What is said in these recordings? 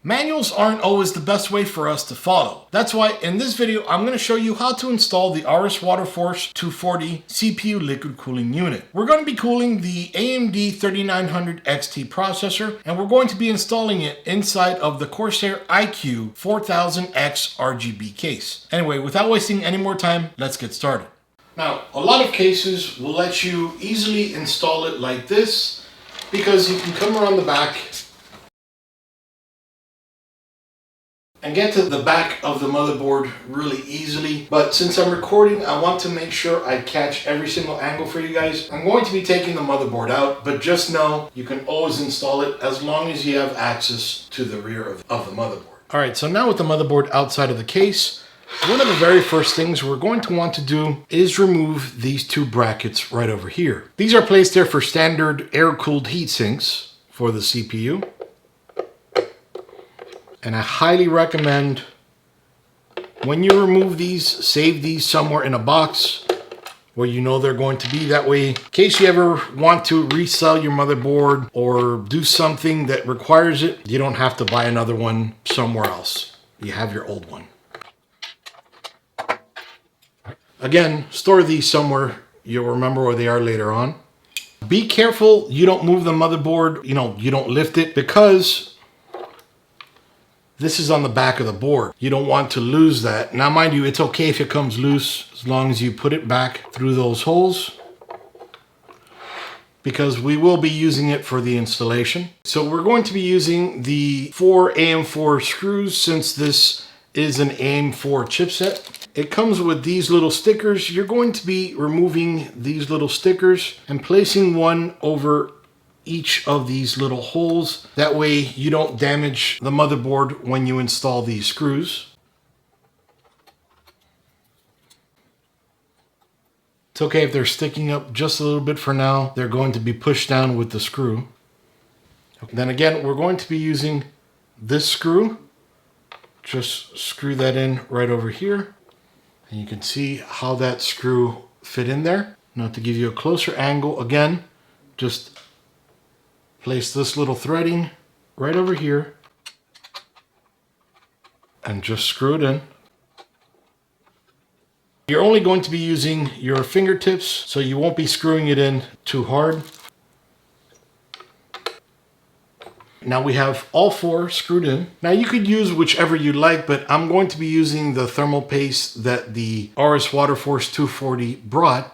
Manuals aren't always the best way for us to follow. That's why in this video, I'm going to show you how to install the Aorus Waterforce 240 CPU liquid cooling unit. We're going to be cooling the AMD 3900 XT processor, and we're going to be installing it inside of the Corsair iCUE 4000X RGB case. Anyway, without wasting any more time, let's get started. Now, a lot of cases will let you easily install it like this because you can come around the back and get to the back of the motherboard really easily. But since I'm recording, I want to make sure I catch every single angle for you guys. I'm going to be taking the motherboard out, but just know you can always install it as long as you have access to the rear of the motherboard. All right, so now with the motherboard outside of the case, one of the very first things we're going to want to do is remove these two brackets right over here. These are placed there for standard air-cooled heat sinks for the CPU. And I highly recommend when you remove these, save these somewhere in a box where you know they're going to be. That way, in case you ever want to resell your motherboard or do something that requires it, you don't have to buy another one somewhere else. You have your old one. Again, store these somewhere. You'll remember where they are later on. Be careful you don't move the motherboard, you don't lift it, because this is on the back of the board. You don't want to lose that. Now, mind you, it's okay if it comes loose as long as you put it back through those holes, because we will be using it for the installation. So we're going to be using the 4 AM4 screws since this is an AM4 chipset. It comes with these little stickers. You're going to be removing these little stickers and placing one over each of these little holes. That way you don't damage the motherboard when you install these screws. It's okay if they're sticking up just a little bit for now. They're going to be pushed down with the screw. Then again, we're going to be using this screw. Just screw that in right over here. And you can see how that screw fit in there. Now to give you a closer angle, again, just place this little threading right over here and just screw it in. You're only going to be using your fingertips, so you won't be screwing it in too hard. Now we have all 4 screwed in. Now you could use whichever you like, but I'm going to be using the thermal paste that the Aorus Waterforce 240 brought.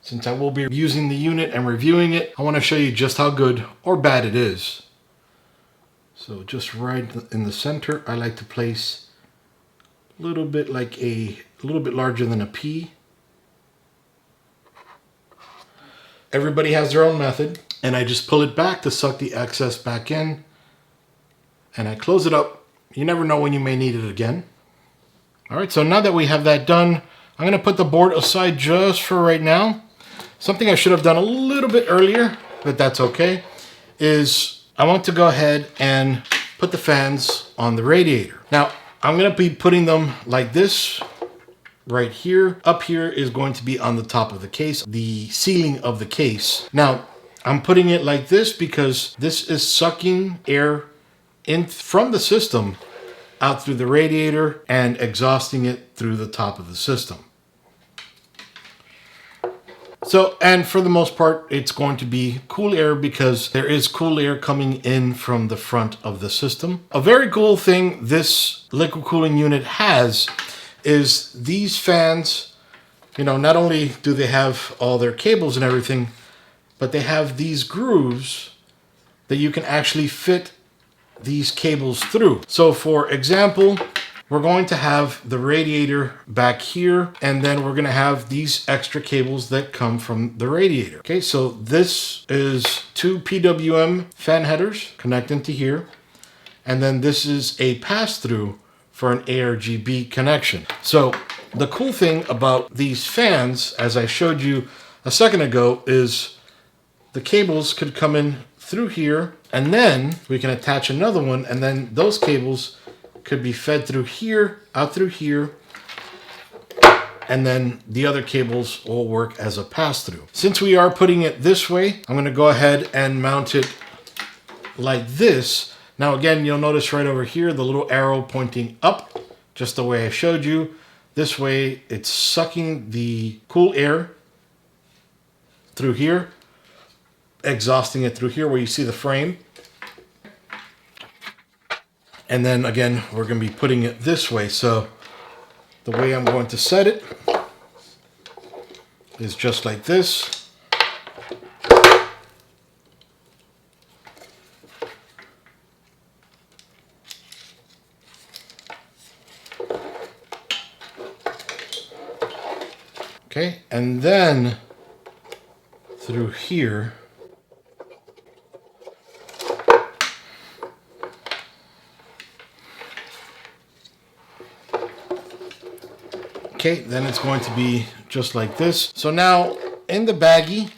Since I will be using the unit and reviewing it, I want to show you just how good or bad it is. So just right in the center, I like to place a little bit like a little bit larger than a pea. Everybody has their own method, and I just pull it back to suck the excess back in, and I close it up. You never know when you may need it again. All right, so now that we have that done, I'm going to put the board aside just for right now. Something I should have done a little bit earlier, but that's okay, is I want to go ahead and put the fans on the radiator. Now, I'm going to be putting them like this right here. Up here is going to be on the top of the case, the ceiling of the case. Now, I'm putting it like this because this is sucking air in from the system out through the radiator and exhausting it through the top of the system. So, and for the most part, it's going to be cool air because there is cool air coming in from the front of the system. A very cool thing this liquid cooling unit has is these fans, not only do they have all their cables and everything, but they have these grooves that you can actually fit these cables through. So for example, we're going to have the radiator back here, and then we're going to have these extra cables that come from the radiator. Okay, so this is 2 PWM fan headers connecting to here, and then this is a pass-through for an ARGB connection. So the cool thing about these fans, as I showed you a second ago, is the cables could come in through here, and then we can attach another one, and then those cables could be fed through here, out through here, and then the other cables will work as a pass-through. Since we are putting it this way, I'm going to go ahead and mount it like this. Now again, you'll notice right over here, the little arrow pointing up, just the way I showed you. This way, it's sucking the cool air through here, exhausting it through here where you see the frame. And then again, we're going to be putting it this way. So the way I'm going to set it is just like this. Okay, and then through here, okay, then it's going to be just like this. So now in the baggie,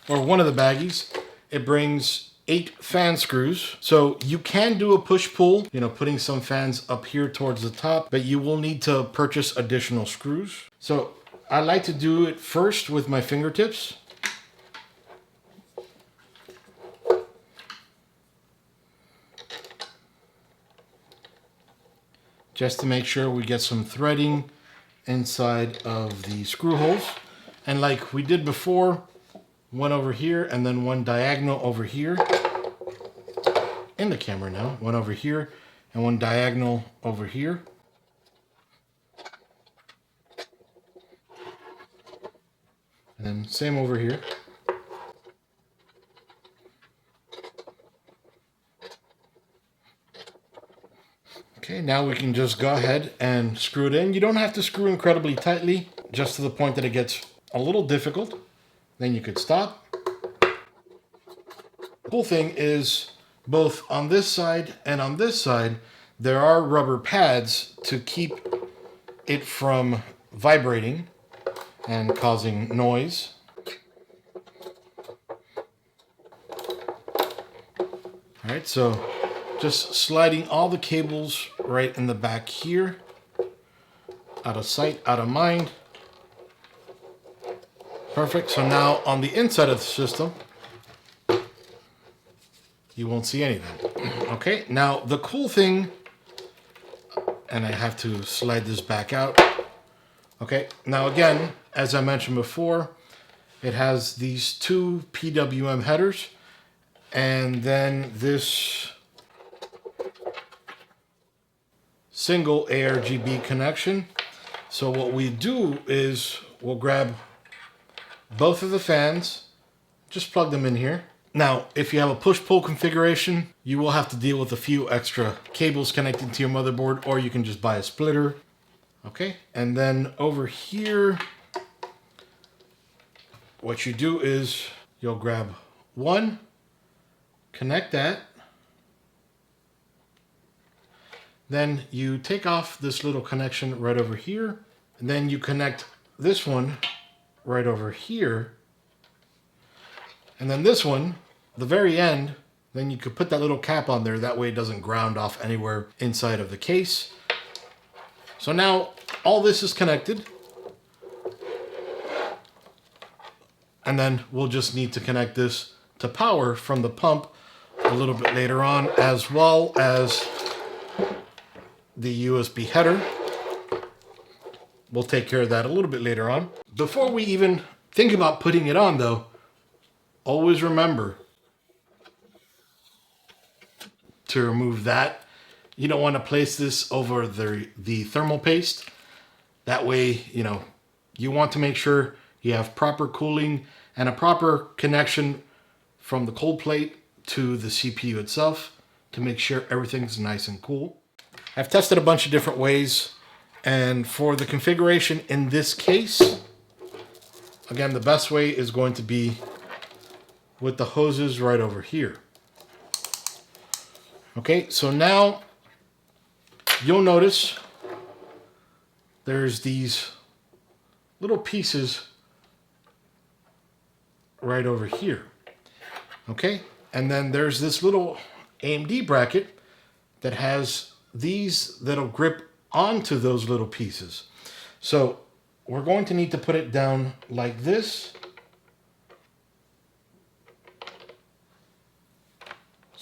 or one of the baggies, it brings 8 fan screws. So you can do a push-pull, you know, putting some fans up here towards the top, but you will need to purchase additional screws. So I like to do it first with my fingertips. Just to make sure we get some threading inside of the screw holes. And like we did before, one over here and then one diagonal over here. In the camera now, one over here and one diagonal over here. And then same over here. Okay, now we can just go ahead and screw it in. You don't have to screw incredibly tightly, just to the point that it gets a little difficult. Then you could stop. The cool thing is, both on this side and on this side, there are rubber pads to keep it from vibrating and causing noise. All right, so just sliding all the cables right in the back here. Out of sight, out of mind. Perfect. So now on the inside of the system, you won't see anything. Okay, now the cool thing, and I have to slide this back out. Okay, now again, as I mentioned before, it has these 2 PWM headers and then this single ARGB connection. So what we do is we'll grab both of the fans, just plug them in here. Now, if you have a push-pull configuration, you will have to deal with a few extra cables connecting to your motherboard, or you can just buy a splitter. Okay, and then over here, what you do is you'll grab one, connect that, then you take off this little connection right over here, and then you connect this one right over here, and then this one, the very end, then you could put that little cap on there, that way it doesn't ground off anywhere inside of the case. So now all this is connected, and then we'll just need to connect this to power from the pump a little bit later on, as well as the USB header. We'll take care of that a little bit later on. Before we even think about putting it on though, always remember to remove that. You don't want to place this over the thermal paste. That way, you know, you want to make sure you have proper cooling and a proper connection from the cold plate to the CPU itself to make sure everything's nice and cool. I've tested a bunch of different ways, and for the configuration in this case, again, the best way is going to be with the hoses right over here. Okay, so now you'll notice there's these little pieces right over here. Okay, and then there's this little AMD bracket that has these that'll grip onto those little pieces. So we're going to need to put it down like this,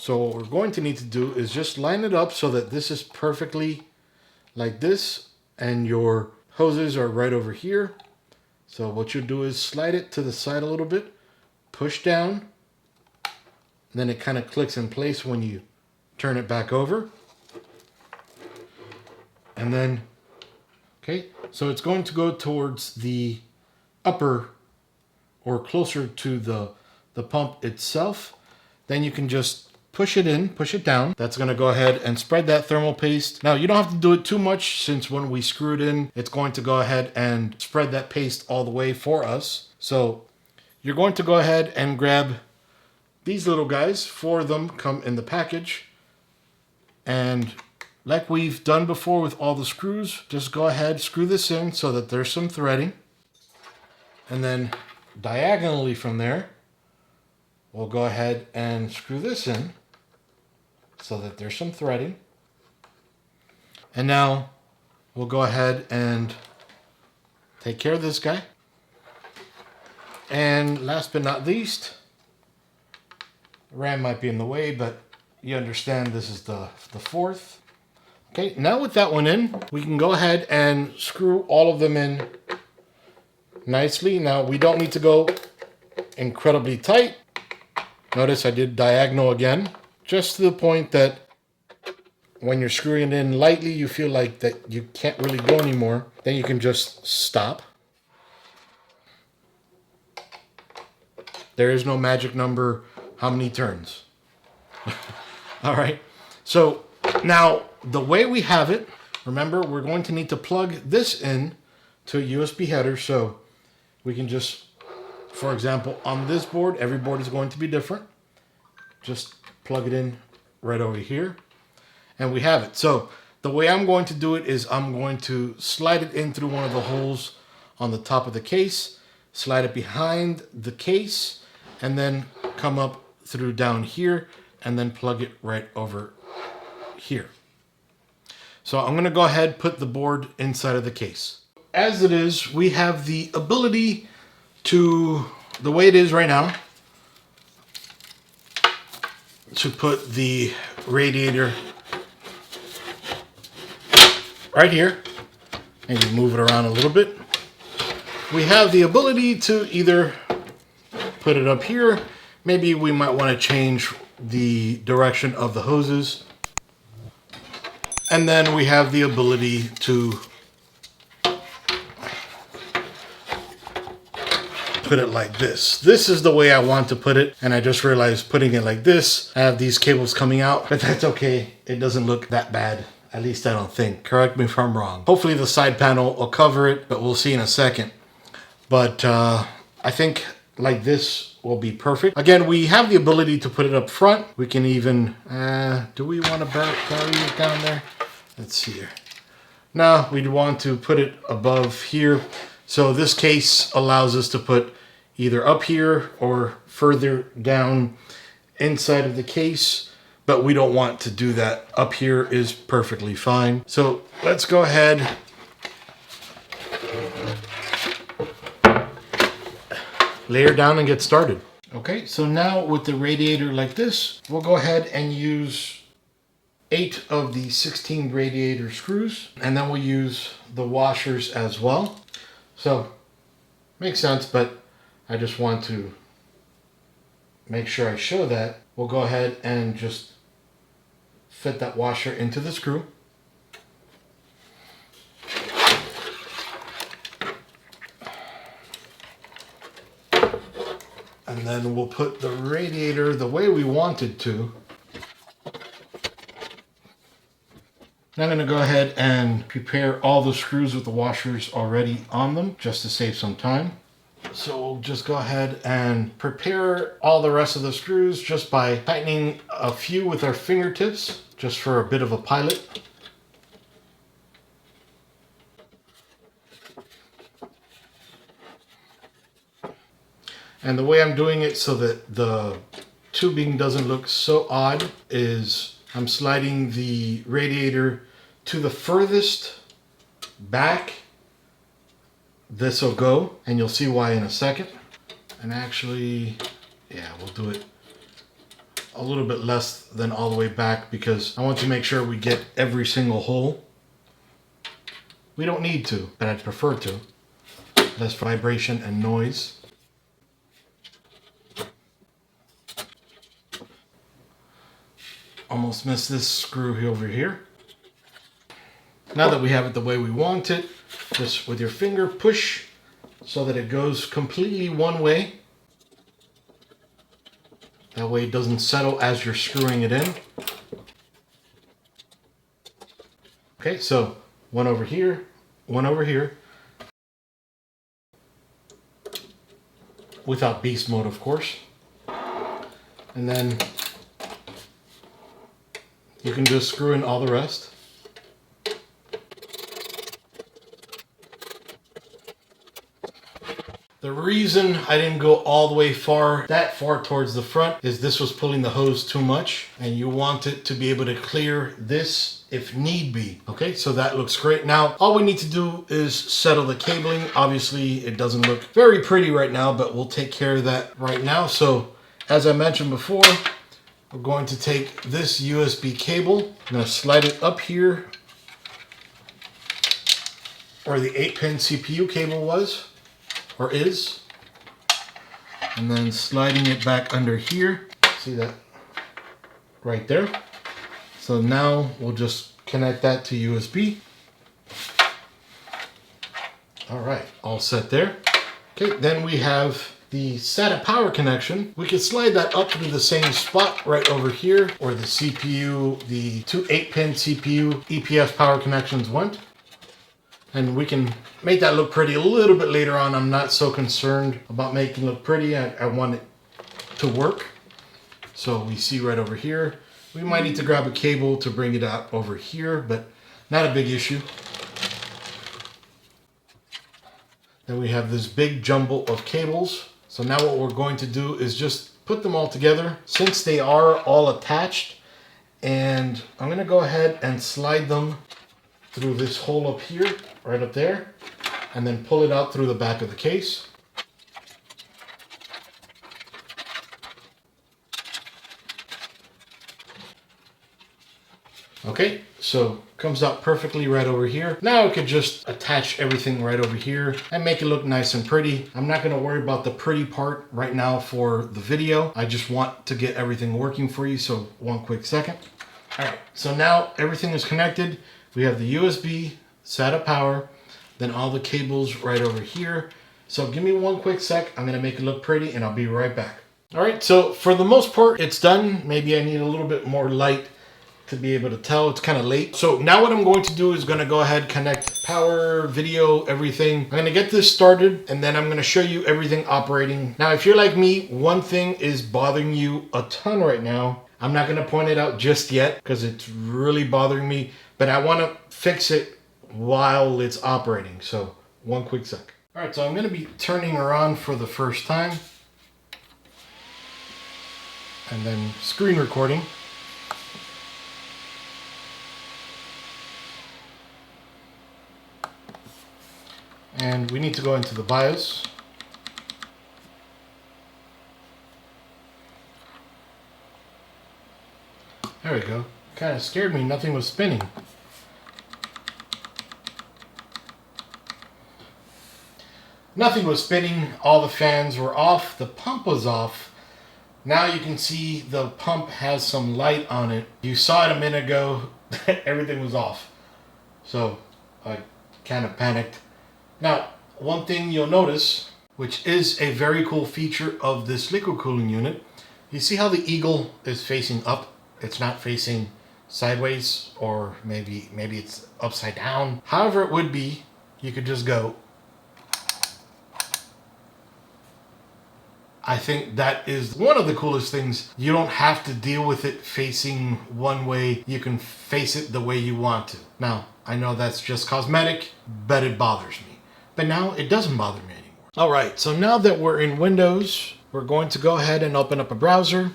So what we're going to need to do is just line it up so that this is perfectly like this, and your hoses are right over here. So what you'll do is slide it to the side a little bit, push down, then it kind of clicks in place when you turn it back over. And then, okay, so it's going to go towards the upper or closer to the pump itself. Then you can just push it in, push it down. That's going to go ahead and spread that thermal paste. Now you don't have to do it too much, since when we screw it in, it's going to go ahead and spread that paste all the way for us. So you're going to go ahead and grab these little guys. 4 of them come in the package. And like we've done before with all the screws, just go ahead, screw this in so that there's some threading. And then diagonally from there, we'll go ahead and screw this in so that there's some threading. And now we'll go ahead and take care of this guy. And last but not least, RAM might be in the way, but you understand this is the 4th. Okay, now with that one in, we can go ahead and screw all of them in nicely. Now we don't need to go incredibly tight. Notice I did diagonal again, just to the point that when you're screwing it in lightly, you feel like that you can't really go anymore. Then you can just stop. There is no magic number how many turns. All right, so now the way we have it, remember, we're going to need to plug this in to a USB header. So we can just, for example, on this board, every board is going to be different. Just plug it in right over here and we have it. So the way I'm going to do it is I'm going to slide it in through one of the holes on the top of the case, slide it behind the case, and then come up through down here and then plug it right over here. So I'm going to go ahead, put the board inside of the case. As it is, we have the ability to, the way it is right now, to put the radiator right here, and you move it around a little bit. We have the ability to either put it up here. Maybe we might want to change the direction of the hoses. And then we have the ability to put it like this. This is the way I want to put it, and I just realized putting it like this, I have these cables coming out, but that's okay. It doesn't look that bad. At least I don't think. Correct me if I'm wrong. Hopefully the side panel will cover it, but we'll see in a second. But I think like this will be perfect. Again, we have the ability to put it up front. We can even, do we want to bury it down there? Let's see here. No, we'd want to put it above here. So this case allows us to put either up here or further down inside of the case, but we don't want to do that. Up here is perfectly fine. So let's go ahead. Layer down and get started. Okay, so now with the radiator like this, we'll go ahead and use 8 of the 16 radiator screws, and then we'll use the washers as well. So, makes sense, but I just want to make sure I show that. We'll go ahead and just fit that washer into the screw. And then we'll put the radiator the way we want it to. Now I'm going to go ahead and prepare all the screws with the washers already on them, just to save some time. So we'll just go ahead and prepare all the rest of the screws just by tightening a few with our fingertips, just for a bit of a pilot. And the way I'm doing it so that the tubing doesn't look so odd is I'm sliding the radiator to the furthest back this will go, and you'll see why in a second. And actually, yeah, we'll do it a little bit less than all the way back because I want to make sure we get every single hole. We don't need to, but I'd prefer to. Less vibration and noise. Almost missed this screw over here. Now that we have it the way we want it, just with your finger push so that it goes completely one way. That way it doesn't settle as you're screwing it in. Okay, so one over here, one over here. Without beast mode, of course. And then you can just screw in all the rest. The reason I didn't go all the way that far towards the front is this was pulling the hose too much and you want it to be able to clear this if need be. Okay, so that looks great. Now, all we need to do is settle the cabling. Obviously, it doesn't look very pretty right now, but we'll take care of that right now. So, as I mentioned before, we're going to take this USB cable. I'm going to slide it up here where the 8-pin CPU cable was. Or is, and then sliding it back under here. See that right there? So now we'll just connect that to USB. All right, all set there. Okay, then we have the SATA power connection. We can slide that up to the same spot right over here, where the CPU, the two 8-pin CPU EPS power connections went. And we can make that look pretty a little bit later on. I'm not so concerned about making it look pretty. I want it to work. So we see right over here. We might need to grab a cable to bring it out over here, but not a big issue. Then we have this big jumble of cables. So now what we're going to do is just put them all together since they are all attached. And I'm going to go ahead and slide them through this hole up here, right up there, and then pull it out through the back of the case. Okay, so comes out perfectly right over here. Now I could just attach everything right over here and make it look nice and pretty. I'm not gonna worry about the pretty part right now for the video. I just want to get everything working for you, so one quick second. All right, so now everything is connected. We have the USB, SATA power, then all the cables right over here. So give me one quick sec. I'm gonna make it look pretty and I'll be right back. All right, so for the most part, it's done. Maybe I need a little bit more light to be able to tell. It's kind of late. So now what I'm going to do is gonna go ahead, connect power, video, everything. I'm gonna get this started and then I'm gonna show you everything operating. Now, if you're like me, one thing is bothering you a ton right now. I'm not gonna point it out just yet because it's really bothering me, but I wanna fix it while it's operating. So one quick sec. All right, so I'm gonna be turning her on for the first time. And then screen recording. And we need to go into the BIOS. There we go. Kind of scared me, nothing was spinning. Nothing was spinning, all the fans were off, the pump was off. Now you can see the pump has some light on it. You saw it a minute ago, everything was off. So I kind of panicked. Now, one thing you'll notice, which is a very cool feature of this liquid cooling unit, you see how the eagle is facing up? It's not facing sideways, or maybe it's upside down. However it would be, you could just go. I think that is one of the coolest things. You don't have to deal with it facing one way. You can face it the way you want to. Now, I know that's just cosmetic, but it bothers me. But now it doesn't bother me anymore. All right, so now that we're in Windows, we're going to go ahead and open up a browser.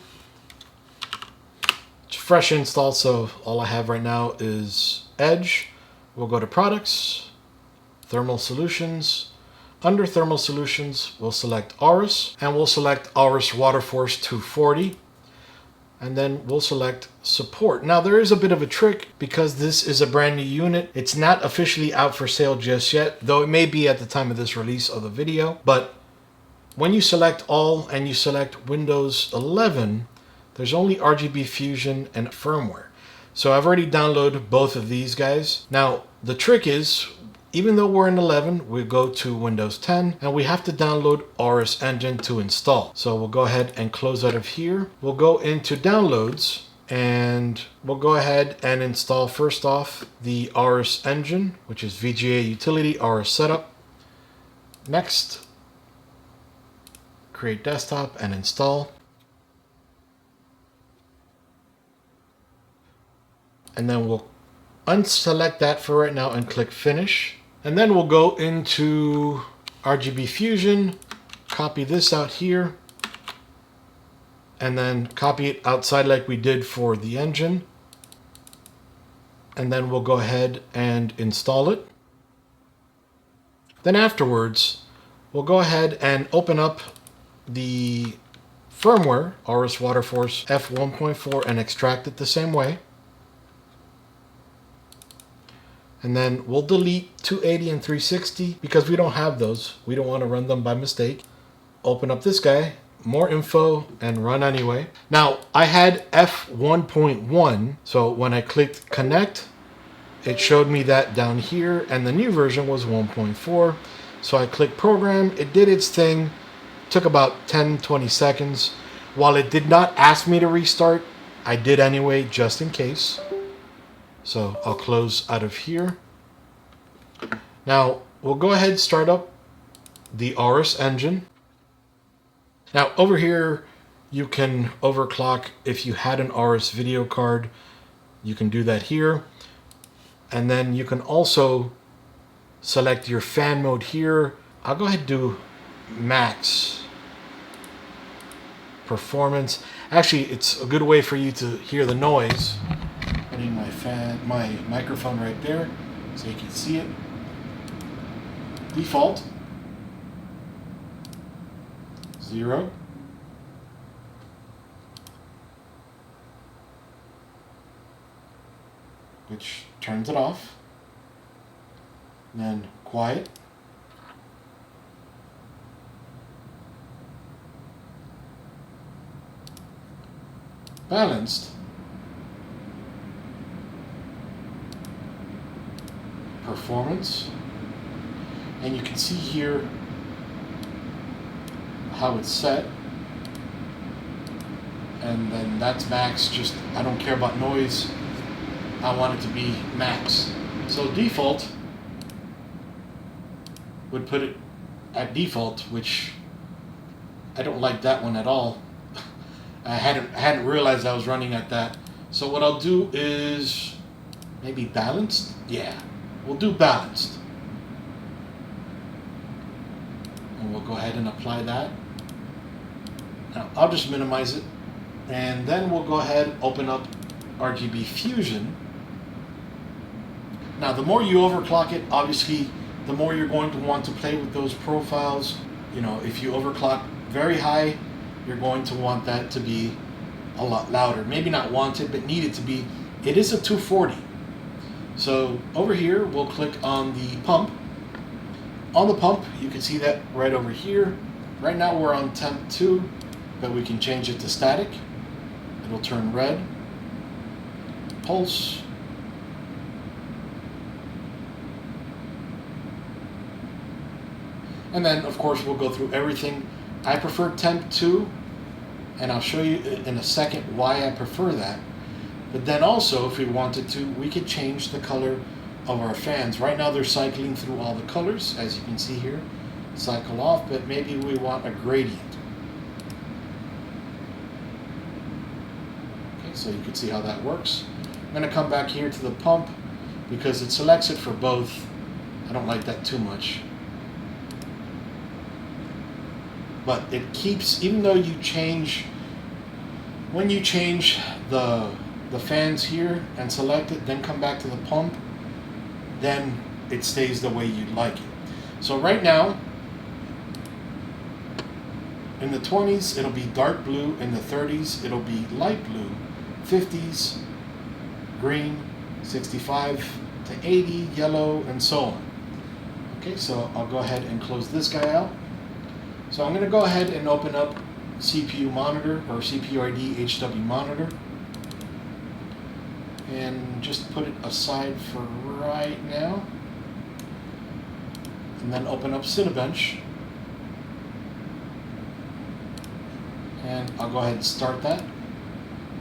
It's a fresh install, so all I have right now is Edge. We'll go to Products, Thermal Solutions. Under Thermal Solutions, we'll select Aurous, and we'll select Aorus Waterforce 240. and then we'll select support. Now there is a bit of a trick because this is a brand new unit. It's not officially out for sale just yet, though it may be at the time of this release of the video. But when you select all and you select Windows 11, there's only RGB Fusion and firmware. So I've already downloaded both of these guys. Now the trick is, even though we're in 11, we go to Windows 10 and we have to download Aorus engine to install. So we'll go ahead and close out of here. We'll go into downloads and we'll go ahead and install first off the Aorus engine, which is VGA utility Aorus setup. Next, create desktop and install. And then we'll unselect that for right now and click finish. And then we'll go into RGB Fusion, copy this out here, and then copy it outside like we did for the engine. And then we'll go ahead and install it. Then afterwards, we'll go ahead and open up the firmware, Aorus Waterforce F1.4, and extract it the same way. And then we'll delete 280 and 360 because we don't have those. We don't want to run them by mistake. Open up this guy, more info, and run anyway. Now, I had F1.1, so when I clicked connect, it showed me that down here, and the new version was 1.4. So I clicked program, it did its thing, took about 10-20 seconds. While it did not ask me to restart, I did anyway, just in case. So I'll close out of here. Now we'll go ahead and start up the Aorus engine. Now over here you can overclock if you had an Aorus video card. You can do that here. And then you can also select your fan mode here. I'll go ahead and do max performance. Actually, it's a good way for you to hear the noise. Putting my microphone right there so you can see it. Default 0. Which turns it off. And then quiet. Balanced. Performance, and you can see here how it's set, and then that's max. Just I don't care about noise, I want it to be max. So default would put it at default, which I don't like that one at all. I hadn't realized I was running at that. So what I'll do is maybe balanced. Yeah, we'll do balanced. And we'll go ahead and apply that. Now I'll just minimize it. And then we'll go ahead and open up RGB Fusion. Now the more you overclock it, obviously the more you're going to want to play with those profiles. You know, if you overclock very high, you're going to want that to be a lot louder. Maybe not want it, but need it to be. It is a 240. So over here, we'll click on the pump. On the pump, you can see that right over here. Right now we're on temp 2, but we can change it to static. It'll turn red. Pulse. And then, of course, we'll go through everything. I prefer temp 2, and I'll show you in a second why I prefer that. But then also, if we wanted to, we could change the color of our fans. Right now they're cycling through all the colors, as you can see here. Cycle off, but maybe we want a gradient. Okay, so you can see how that works. I'm going to come back here to the pump because it selects it for both. I don't like that too much. But it keeps, even though you change, when you change the fans here and select it, then come back to the pump, then it stays the way you'd like it. So right now, In the 20s, it'll be dark blue. In the 30s, it'll be light blue. 50s, green. 65 to 80, yellow, and so on. Okay, so I'll go ahead and close this guy out. So I'm going to go ahead and open up CPU monitor or CPU ID HW monitor. And just put it aside for right now. And then open up Cinebench. And I'll go ahead and start that.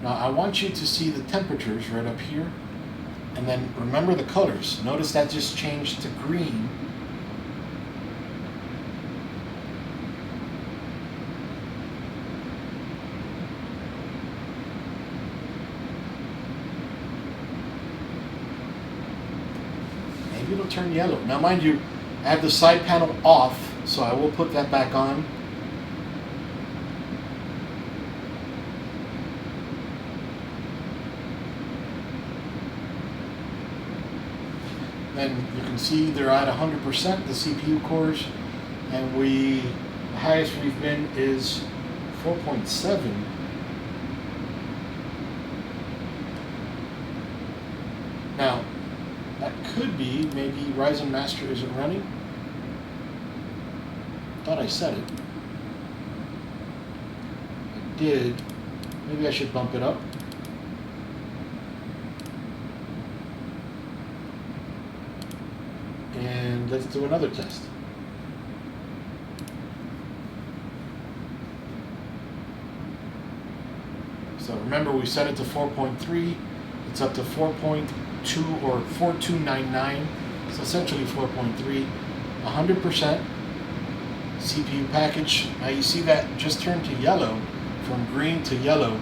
Now I want you to see the temperatures right up here. And then remember the colors. Notice that just changed to green. Maybe it'll turn yellow. Now mind you, I have the side panel off, so I will put that back on. And you can see they're at 100%, the CPU cores, and the highest we've been is 4.7. Now, that could be maybe Ryzen Master isn't running. Thought I said it. I did. Maybe I should bump it up. And let's do another test. So remember, we set it to 4.3. It's up to 4.2 or 4299. It's essentially 4.3. 100% CPU package. Now you see that just turned to yellow, from green to yellow.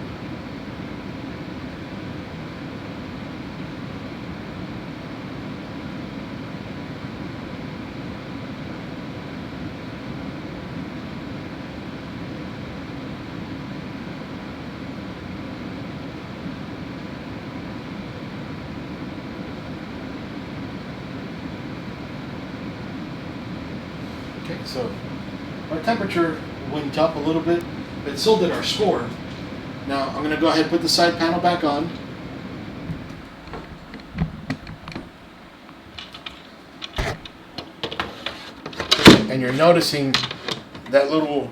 Okay, so our temperature went up a little bit, but so did our score. Now I'm going to go ahead and put the side panel back on. And you're noticing that little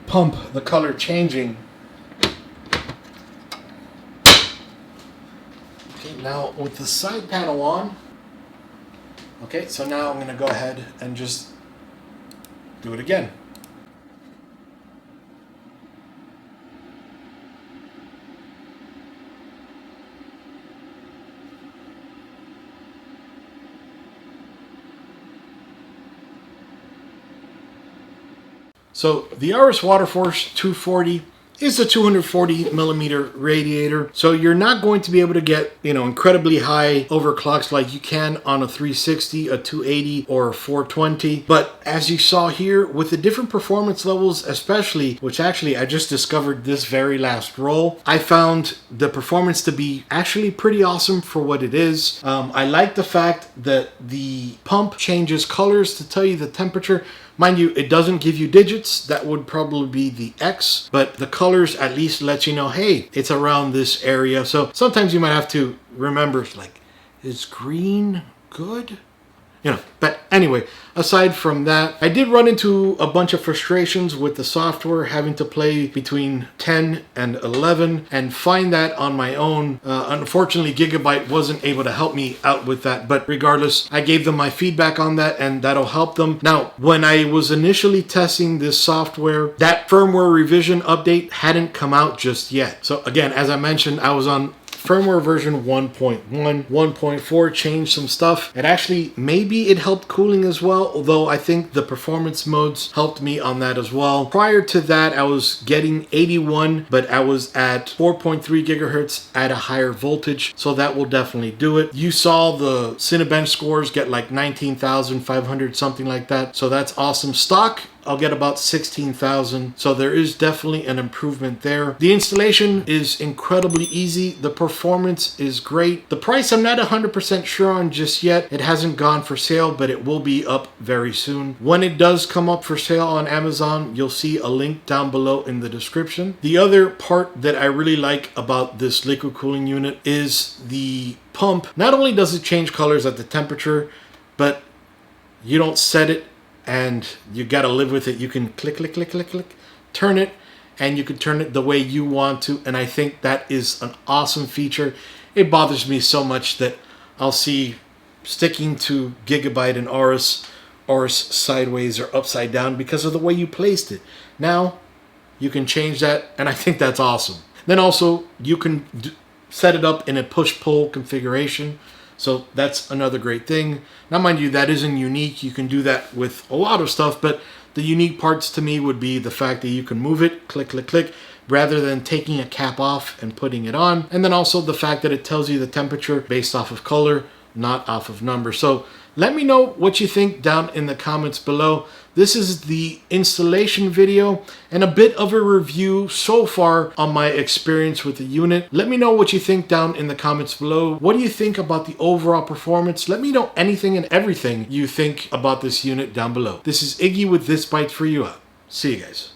pump, the color changing. Okay, now with the side panel on, okay, so now I'm going to go ahead and just do it again. So the Aorus Waterforce 240 is a 240 millimeter radiator, so you're not going to be able to get, incredibly high overclocks like you can on a 360, a 280, or a 420. But as you saw here, with the different performance levels, especially, which actually I just discovered this very last roll, I found the performance to be actually pretty awesome for what it is. I like the fact that the pump changes colors to tell you the temperature. Mind you, it doesn't give you digits. That would probably be the X, but the colors at least let you know, hey, it's around this area. So sometimes you might have to remember, like, is green good? But anyway, aside from that, I did run into a bunch of frustrations with the software, having to play between 10 and 11 and find that on my own. Unfortunately, Gigabyte wasn't able to help me out with that, but regardless, I gave them my feedback on that and that'll help them. Now, when I was initially testing this software, that firmware revision update hadn't come out just yet. So again, as I mentioned, I was on firmware version 1.1, 1.4 changed some stuff. It actually, maybe it helped cooling as well, although I think the performance modes helped me on that as well. Prior to that, I was getting 81, but I was at 4.3 gigahertz at a higher voltage, so that will definitely do it. You saw the Cinebench scores get like 19,500, something like that, so that's awesome. Stock I'll get about 16,000. So there is definitely an improvement there. The installation is incredibly easy. The performance is great. The price I'm not 100% sure on just yet. It hasn't gone for sale, but it will be up very soon. When it does come up for sale on Amazon, you'll see a link down below in the description. The other part that I really like about this liquid cooling unit is the pump. Not only does it change colors at the temperature, but you don't set it and you gotta live with it. You can click, click, click, click, click, turn it, and you can turn it the way you want to. And I think that is an awesome feature. It bothers me so much that I'll see sticking to Gigabyte and Aurous sideways or upside down because of the way you placed it. Now you can change that, and I think that's awesome. Then also you can set it up in a push-pull configuration. So that's another great thing. Now, mind you, that isn't unique. You can do that with a lot of stuff, but the unique parts to me would be the fact that you can move it, click, click, click, rather than taking a cap off and putting it on. And then also the fact that it tells you the temperature based off of color, not off of number. So let me know what you think down in the comments below. This is the installation video and a bit of a review so far on my experience with the unit. Let me know what you think down in the comments below. What do you think about the overall performance? Let me know anything and everything you think about this unit down below. This is Iggy with ThisBytesForYou out. See you guys.